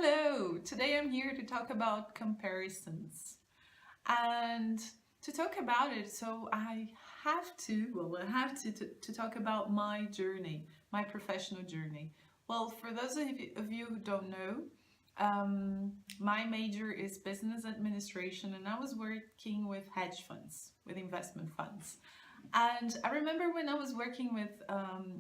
Hello! Today I'm here to talk about comparisons. And to talk about it, so I have to talk about my journey, my professional journey. Well, for those of you who don't know, my major is business administration, and I was working with hedge funds, with investment funds. And I remember when I was working with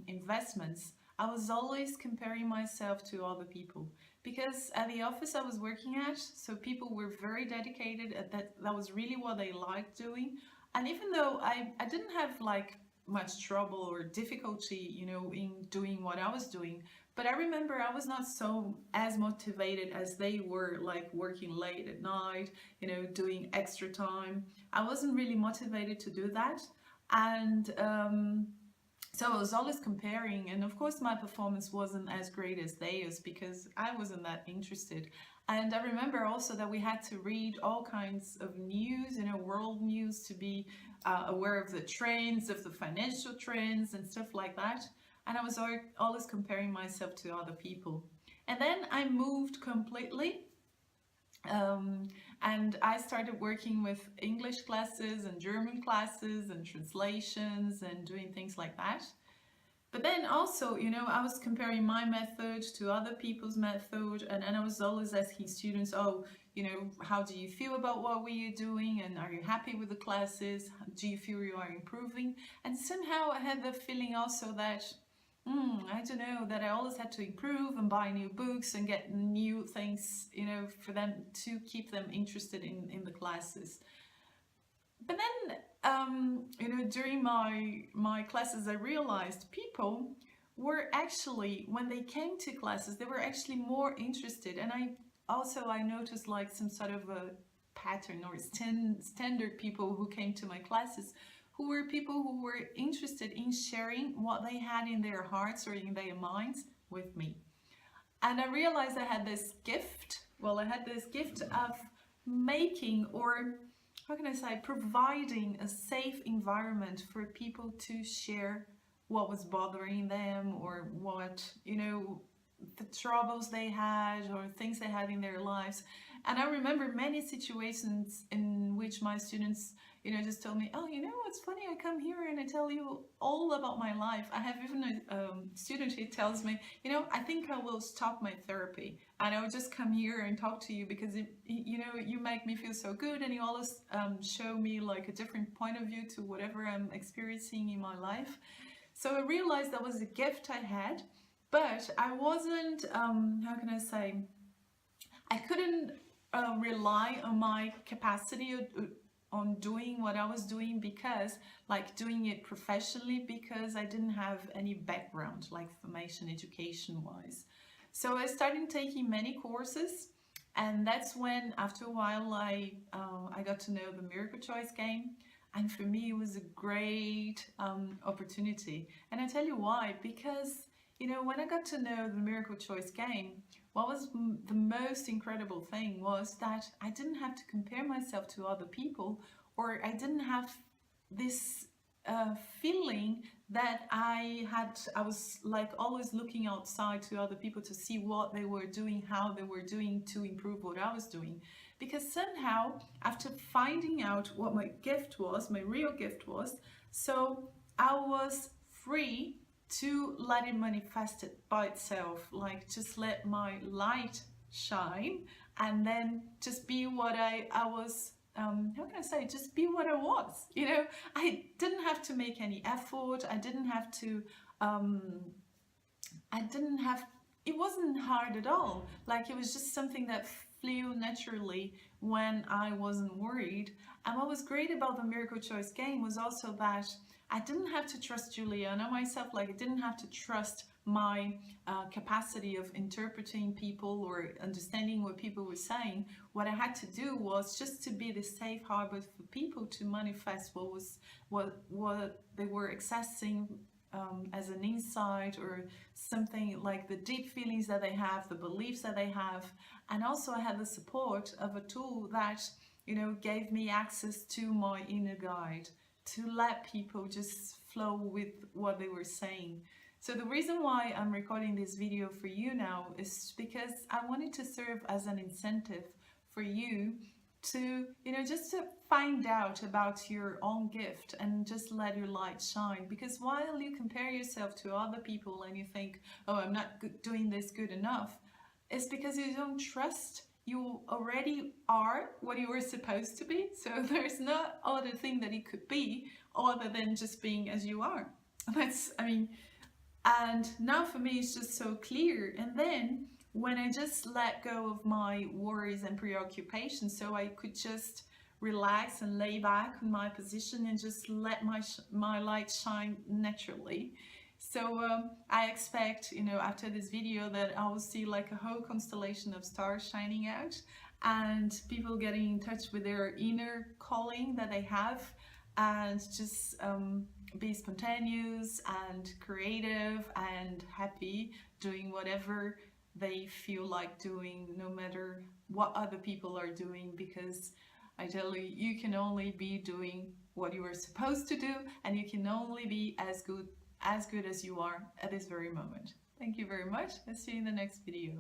investments, I was always comparing myself to other people because at the office I was working at, so people were very dedicated at that was really what they liked doing. And even though I didn't have like much trouble or difficulty, in doing what I was doing, but I remember I was not so as motivated as they were, like working late at night, doing extra time. I wasn't really motivated to do that. And so I was always comparing, and of course, my performance wasn't as great as theirs because I wasn't that interested. And I remember also that we had to read all kinds of news, world news, to be aware of the trends, of the financial trends, and stuff like that. And I was always comparing myself to other people. And then I moved completely, um, and I started working with English classes and German classes and translations and doing things like that. But then also, I was comparing my method to other people's method, and I was always asking students, oh, how do you feel about what we are doing? And are you happy with the classes? Do you feel you are improving? And somehow I had the feeling also that I don't know, that I always had to improve and buy new books and get new things, for them to keep them interested in the classes. But then, during my classes, I realized people were actually, when they came to classes, they were actually more interested. And I noticed like some sort of a pattern or standard people who came to my classes who were people who were interested in sharing what they had in their hearts or in their minds with me. And I realized I had this gift. Well, I had this gift of making, or how can I say, providing a safe environment for people to share what was bothering them, or what, the troubles they had or things they had in their lives. And I remember many situations in which my students, just told me, oh, what's funny, I come here and I tell you all about my life. I have even a student who tells me, I think I will stop my therapy and I will just come here and talk to you because, you make me feel so good, and you always show me like a different point of view to whatever I'm experiencing in my life. So I realized that was a gift I had, but I wasn't, how can I say, I couldn't rely on my capacity on doing what I was doing, because like doing it professionally, because I didn't have any background like formation education wise. So I started taking many courses, and that's when after a while I got to know the Miracle Choice game. And for me it was a great opportunity, and I tell you why. Because when I got to know the Miracle Choice game, what was the most incredible thing was that I didn't have to compare myself to other people, or I didn't have this feeling that I was like always looking outside to other people to see what they were doing, how they were doing to improve what I was doing. Because somehow, after finding out what my gift was, my real gift was, so I was free to let it manifest it by itself, like just let my light shine, and then just be what I was, how can I say, just be what I was. I didn't have to make any effort. I didn't have, it wasn't hard at all. Like it was just something that flew naturally when I wasn't worried. And what was great about the Miracle Choice game was also that I didn't have to trust Juliana myself. Like I didn't have to trust my capacity of interpreting people or understanding what people were saying. What I had to do was just to be the safe harbor for people to manifest what they were accessing as an insight, or something like the deep feelings that they have, the beliefs that they have. And also I had the support of a tool that gave me access to my inner guide, to let people just flow with what they were saying. So the reason why I'm recording this video for you now is because I wanted to serve as an incentive for you to, just to find out about your own gift and just let your light shine. Because while you compare yourself to other people and you think, oh, I'm not doing this good enough, it's because you don't trust you already are what you were supposed to be. So there's no other thing that it could be other than just being as you are. And now for me it's just so clear. And then when I just let go of my worries and preoccupations, so I could just relax and lay back in my position and just let my light shine naturally. So I expect, after this video that I will see like a whole constellation of stars shining out and people getting in touch with their inner calling that they have, and just be spontaneous and creative and happy doing whatever they feel like doing, no matter what other people are doing, because I tell you, you can only be doing what you are supposed to do, and you can only be as good as you are at this very moment. Thank you very much. I'll see you in the next video.